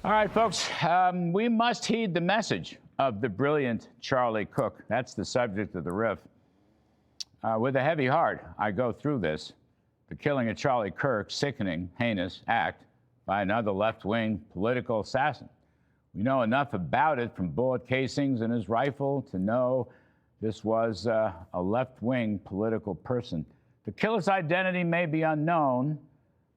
All right, folks, we must heed the message of the brilliant Charlie Kirk. That's the subject of the riff. With a heavy heart, I go through this. The killing of Charlie Kirk, sickening, heinous act by another left-wing political assassin. We know enough about it from bullet casings in his rifle to know this was a left-wing political person. The killer's identity may be unknown,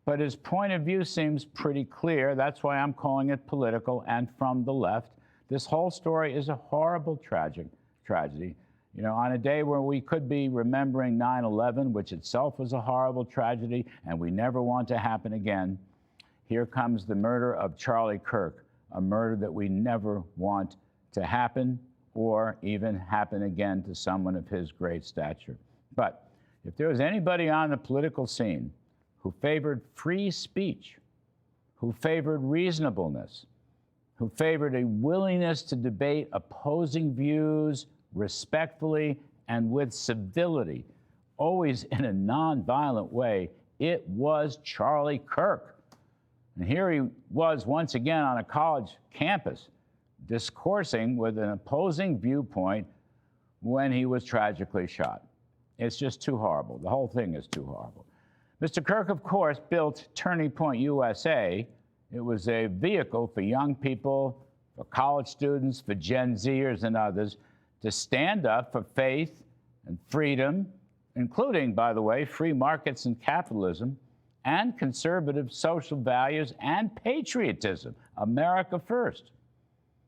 but his point of view seems pretty clear. That's why I'm calling it political and from the left. This whole story is a horrible tragedy. You know, on a day where we could be remembering 9/11, which itself was a horrible tragedy and we never want to happen again, here comes the murder of Charlie Kirk, a murder that we never want to happen or even happen again to someone of his great stature. But if there was anybody on the political scene who favored free speech, who favored reasonableness, who favored a willingness to debate opposing views respectfully and with civility, always in a nonviolent way, it was Charlie Kirk. And here he was once again on a college campus discoursing with an opposing viewpoint when he was tragically shot. It's just too horrible. The whole thing is too horrible. Mr. Kirk, of course, built Turning Point USA. It was a vehicle for young people, for college students, for Gen Zers and others to stand up for faith and freedom, including, by the way, free markets and capitalism, and conservative social values and patriotism. America first.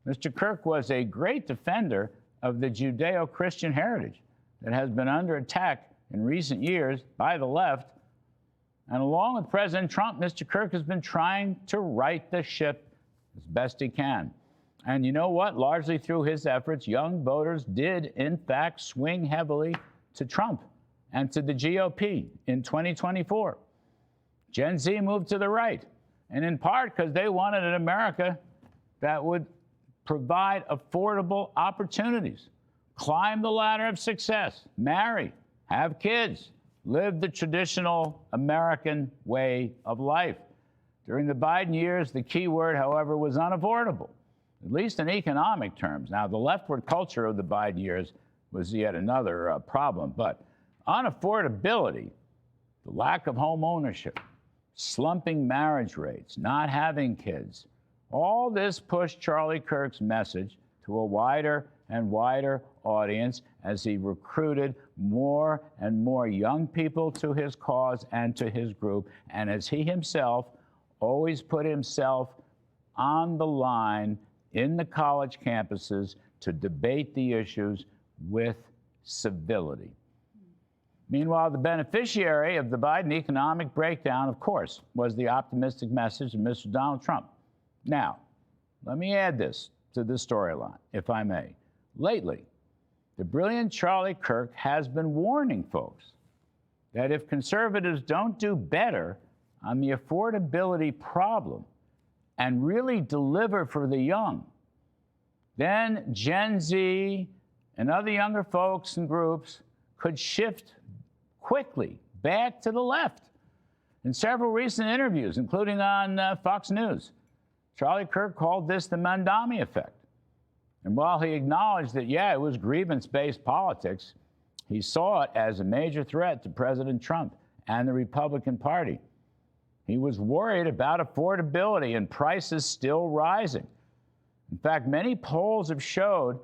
Mr. Kirk was a great defender of the Judeo-Christian heritage that has been under attack in recent years by the left. And along with President Trump, Mr. Kirk has been trying to right the ship as best he can. And you know what? Largely through his efforts, young voters did, in fact, swing heavily to Trump and to the GOP in 2024. Gen Z moved to the right, and in part because they wanted an America that would provide affordable opportunities, climb the ladder of success, marry, have kids, live the traditional American way of life. During the Biden years, the key word, however, was unaffordable, at least in economic terms. Now, the leftward culture of the Biden years was yet another problem, but unaffordability, the lack of home ownership, slumping marriage rates, not having kids, all this pushed Charlie Kirk's message to a wider and wider audience as he recruited more and more young people to his cause and to his group, and as he himself always put himself on the line in the college campuses to debate the issues with civility. Meanwhile, the beneficiary of the Biden economic breakdown, of course, was the optimistic message of Mr. Donald Trump. Now, let me add this to the storyline, if I may. Lately, the brilliant Charlie Kirk has been warning folks that if conservatives don't do better on the affordability problem and really deliver for the young, then Gen Z and other younger folks and groups could shift quickly back to the left. In several recent interviews, including on Fox News, Charlie Kirk called this the Mamdani effect. And while he acknowledged that, yeah, it was grievance-based politics, he saw it as a major threat to President Trump and the Republican Party. He was worried about affordability and prices still rising. In fact, many polls have showed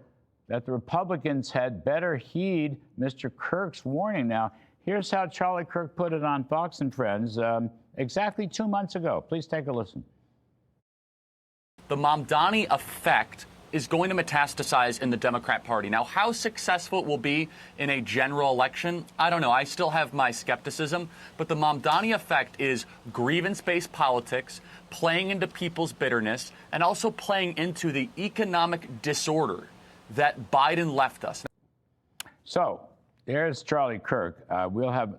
that the Republicans had better heed Mr. Kirk's warning. Now, here's how Charlie Kirk put it on Fox and Friends exactly 2 months ago. Please take a listen. The Mamdani effect is going to metastasize in the Democrat Party. Now, how successful it will be in a general election, I don't know. I still have my skepticism. But the Mamdani effect is grievance-based politics, playing into people's bitterness, and also playing into the economic disorder that Biden left us. So there's Charlie Kirk. We'll have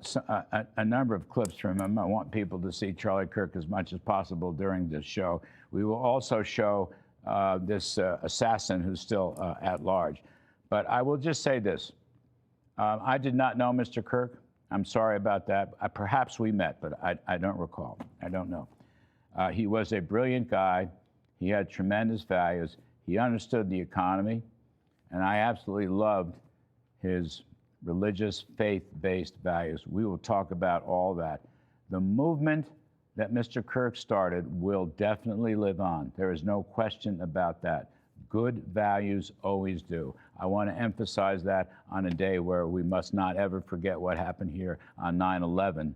a number of clips from him. I want people to see Charlie Kirk as much as possible during this show. We will also show this assassin who's still at large. But I will just say this. I did not know Mr. Kirk. I'm sorry about that. Perhaps we met, but I don't recall. I don't know. He was a brilliant guy. He had tremendous values. He understood the economy, and I absolutely loved his religious, faith-based values. We will talk about all that. The movement that Mr. Kirk started will definitely live on. There is no question about that. Good values always do. I want to emphasize that on a day where we must not ever forget what happened here on 9/11,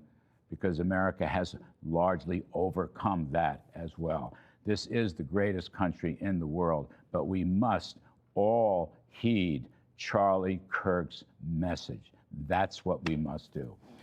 because America has largely overcome that as well. This is the greatest country in the world, but we must all heed Charlie Kirk's message. That's what we must do.